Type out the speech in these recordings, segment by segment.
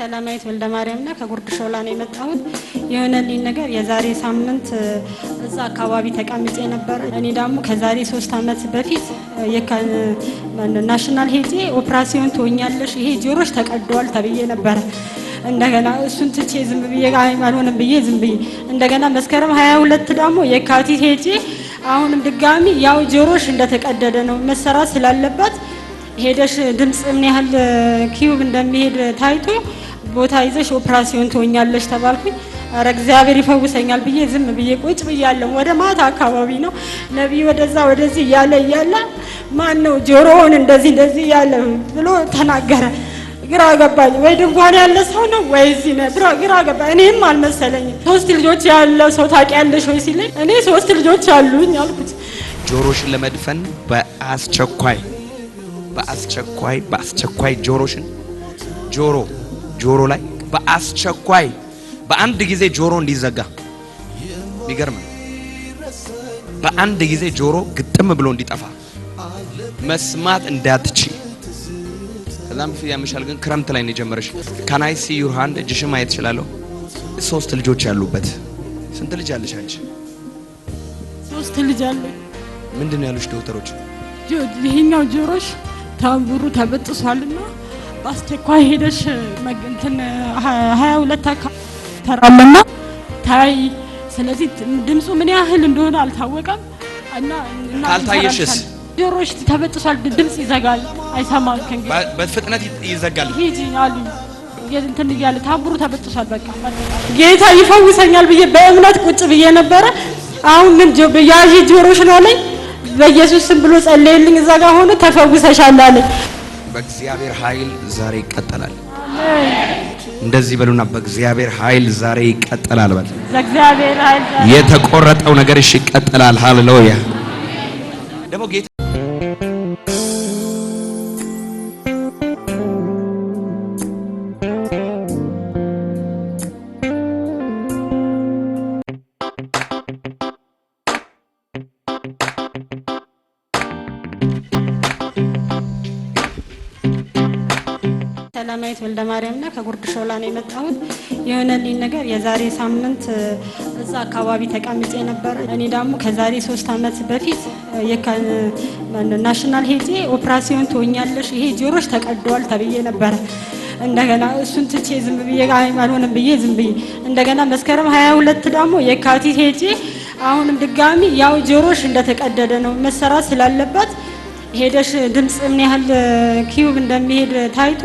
ሰላማዊት ወልደ ማርያምና ከጉርድ ሾላ ነው የመጣሁት። የሆነልኝ ነገር የዛሬ ሳምንት እዛ አካባቢ ተቀምጬ ነበር። እኔ ደግሞ ከዛሬ 3 አመት በፊት ናሽናል ሄጄ ኦፕራሲዮን ትሆኛለሽ ይሄ ጆሮሽ ተቀዷል ተብዬ ነበር። እንደገና እሱን ትቼ ዝም ብዬ አልሆነም ብዬ ዝም ብዬ እንደገና መስከረም 22 ደግሞ የካቲት ሄጄ አሁንም ድጋሚ ያው ጆሮሽ እንደተቀደደ ነው መሰራት ስላለበት ሄደሽ ድምጽ ምን ያህል ኪዩብ እንደሚሄድ ታይቶ ቦታ ይዘሽ ኦፕራሲዮን ትሆኛለሽ ተባልኩኝ። አረ እግዚአብሔር ይፈውሰኛል ብዬ ዝም ብዬ ቁጭ ብያለሁ። ወደ ማታ አካባቢ ነው ነብይ ወደዛ ወደዚህ ያለ ማን ነው ጆሮውን እንደዚህ ያለ ብሎ ተናገረ። ግራ ገባኝ። ወይ ድንኳን ያለ ሰው ነው ወይ እዚህ ነው ግራ ገባኝ። እኔም አልመሰለኝም። 3 ልጆች ያለ ሰው ታውቂያለሽ ወይ ሲለኝ እኔ 3 ልጆች አሉኝ አልኩት። ጆሮሽን ለመድፈን በአስቸኳይ ጆሮሽን ጆሮ ላይ በአስቸኳይ በአንድ ጊዜ ጆሮ እንዲዘጋ የሚገርም በአንድ ጊዜ ጆሮ ግጥም ብሎ እንዲጠፋ መስማት እንዳትቺ ከዛም ፊት ያመሻል ግን ክረምት ላይ ነው የጀመረሽ። can I see your hand እጅሽን ማየት እችላለሁ? 3 ልጆች ያሉበት ስንት ልጅ አለሽ አንቺ? 3 ልጅ አለኝ። ምንድነው ያሉሽ ዶክተሮች? ይሄኛው ጆሮሽ ታምቡሩ ተበጥሷልና በአስቸኳይ ሄደሽ እንትን 22 ተራመና ታይ። ስለዚህ ድምጹ ምን ያህል እንደሆነ አልታወቀም እና ካልታየሽስ ጆሮሽ ተበጥሷል፣ ድምጽ ይዘጋል፣ አይሰማም። ከእንግዲህ በፍጥነት ይዘጋል። ሂጂ አሉ እንትን እያለ ታምቡሩ ተበጥሷል። በቃ ጌታ ይፈውሰኛል ብዬ በእምነት ቁጭ ብዬ ነበረ። አሁን ምን ያዢ ጆሮሽ ነው አለኝ። በኢየሱስ ስም ብሎ ጸለየልኝ። እዛ ጋር ሆነ ተፈውሰሻል አለኝ። በእግዚአብሔር ኃይል ዛሬ ይቀጥላል። እንደዚህ በሉና በእግዚአብሔር ኃይል ዛሬ ይቀጥላል በል። በእግዚአብሔር ኃይል የተቆረጠው ነገርሽ ይቀጥላል። ሃሌሉያ ደግሞ ጌታ ሰላማዊት ወልደ ማርያምና ከጉርድ ሾላ ነው የመጣሁት። የሆነልኝ ነገር የዛሬ ሳምንት እዛ አካባቢ ተቀምጬ ነበር። እኔ ደግሞ ከዛሬ 3 አመት በፊት ናሽናል ሄጄ ኦፕራሲዮን ትሆኛለሽ ይሄ ጆሮሽ ተቀዷል ተብዬ ነበር። እንደገና እሱን ትቼ ዝም ብዬ አልሆነም ብዬ ዝም ብዬ እንደገና መስከረም 22 ደግሞ የካቲት ሄጄ አሁንም ድጋሚ ያው ጆሮሽ እንደተቀደደ ነው መሰራት ስላለበት ሄደሽ ድምጽ ምን ያህል ኪዩብ እንደሚሄድ ታይቶ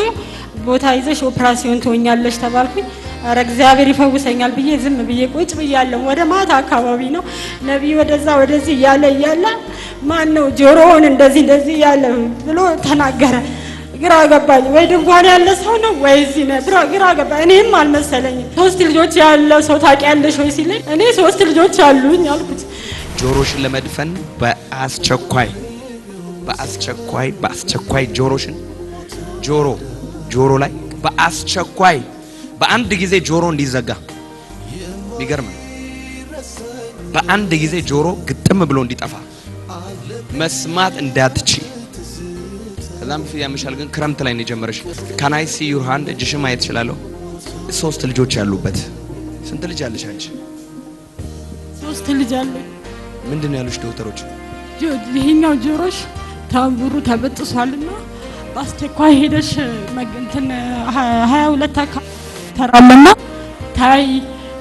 ቦታ ይዘሽ ኦፕራሲዮን ትሆኛለሽ ተባልኩኝ። አረ እግዚአብሔር ይፈውሰኛል ብዬ ዝም ብዬ ቁጭ ብያለሁ። ወደ ማታ አካባቢ ነው ነብይ ወደዛ ወደዚህ ያለ ማን ነው ጆሮውን እንደዚህ ያለ ብሎ ተናገረ። ግራ ገባኝ። ወይ ድንኳን ያለ ሰው ነው ወይ እዚህ ነው ግራ ገባኝ። እኔም አልመሰለኝም። 3 ልጆች ያለ ሰው ታውቂያለሽ ወይ ሲለኝ እኔ 3 ልጆች አሉኝ አልኩት። ጆሮሽን ለመድፈን በአስቸኳይ ጆሮሽን ጆሮ ላይ በአስቸኳይ በአንድ ጊዜ ጆሮ እንዲዘጋ የሚገርም በአንድ ጊዜ ጆሮ ግጥም ብሎ እንዲጠፋ መስማት እንዳትቺ ከዛም ፊት ያመሻል ግን ክረምት ላይ ነው የጀመረሽ። can I see your hand እጅሽን ማየት እችላለሁ? 3 ልጆች ያሉበት ስንት ልጅ አለሽ አንቺ? 3 ልጅ አለኝ። ምንድነው ያሉሽ ዶክተሮች? ይሄኛው ጆሮሽ ታምቡሩ ተበጥሷልና በአስቸኳይ ሄደሽ እንትን 22 ተራመና ታይ።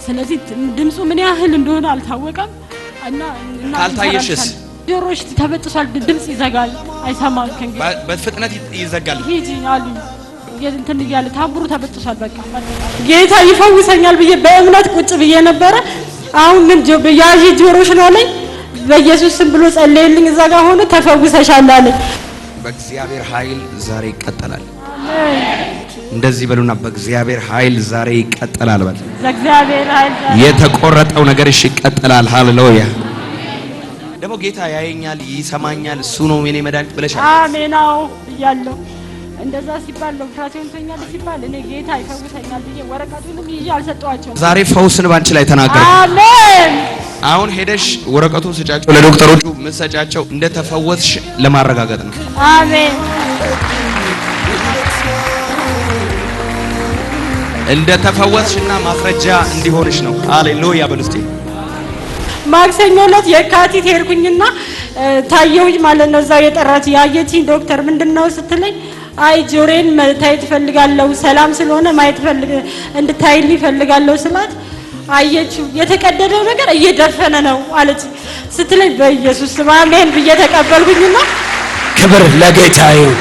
ስለዚህ ድምጹ ምን ያህል እንደሆነ አልታወቀም እና ካልታየሽስ ጆሮሽ ተበጥሷል፣ ድምጽ ይዘጋል፣ አይሰማም። ከእንግዲህ በፍጥነት ይዘጋል። ሂጂ አሉ እንትን እያለ ታምቡሩ ተበጥሷል። በቃ ጌታ ይፈውሰኛል ብዬ በእምነት ቁጭ ብዬ ነበረ። አሁን ምን ያዢ ጆሮሽ ነው አለኝ። በኢየሱስ ስም ብሎ ጸለየልኝ። እዛ ጋር ሆኖ ተፈውሰሻል አለኝ። በእግዚአብሔር ኃይል ዛሬ ይቀጠላል። አሜን። እንደዚህ በሉና በእግዚአብሔር ኃይል ዛሬ ይቀጠላል በል። በእግዚአብሔር ኃይል የተቆረጠው ነገርሽ ይቀጠላል። ሃሌሉያ። ደግሞ ጌታ ያየኛል፣ ይሰማኛል፣ እሱ ነው የኔ መድኃኒት ብለሻል። አሜን። አዎ እያለሁ እንደዛ ሲባል ነው ፍራሴን ተኛል ሲባል እኔ ጌታ ይፈውሰኛል ብዬ ወረቀቱንም ይዤ አልሰጠዋቸውም። ዛሬ ፈውስን ባንቺ ላይ ተናገረ። አሜን። አሁን ሄደሽ ወረቀቱን ስጫቸው ለዶክተሮቹ ምሰጫቸው እንደተፈወስሽ ለማረጋገጥ ነው። አሜን። እንደተፈወስሽና ማስረጃ እንዲሆንሽ ነው። ሃሌሉያ በሉ እስቲ። ማክሰኞ ዕለት የካቲት ሄድኩኝና ታየውኝ ማለት ነው። እዛው የጠራች ያየችኝ ዶክተር ምንድነው ስትለኝ አይ ጆሮዬን መታየት ፈልጋለሁ፣ ሰላም ስለሆነ ማየት እንድታይልኝ ፈልጋለሁ ስላት አየችው። የተቀደደው ነገር እየደፈነ ነው አለች ስትለኝ በኢየሱስ ስም አሜን ብዬ ተቀበልኩኝና ክብር ለጌታ ይሁን።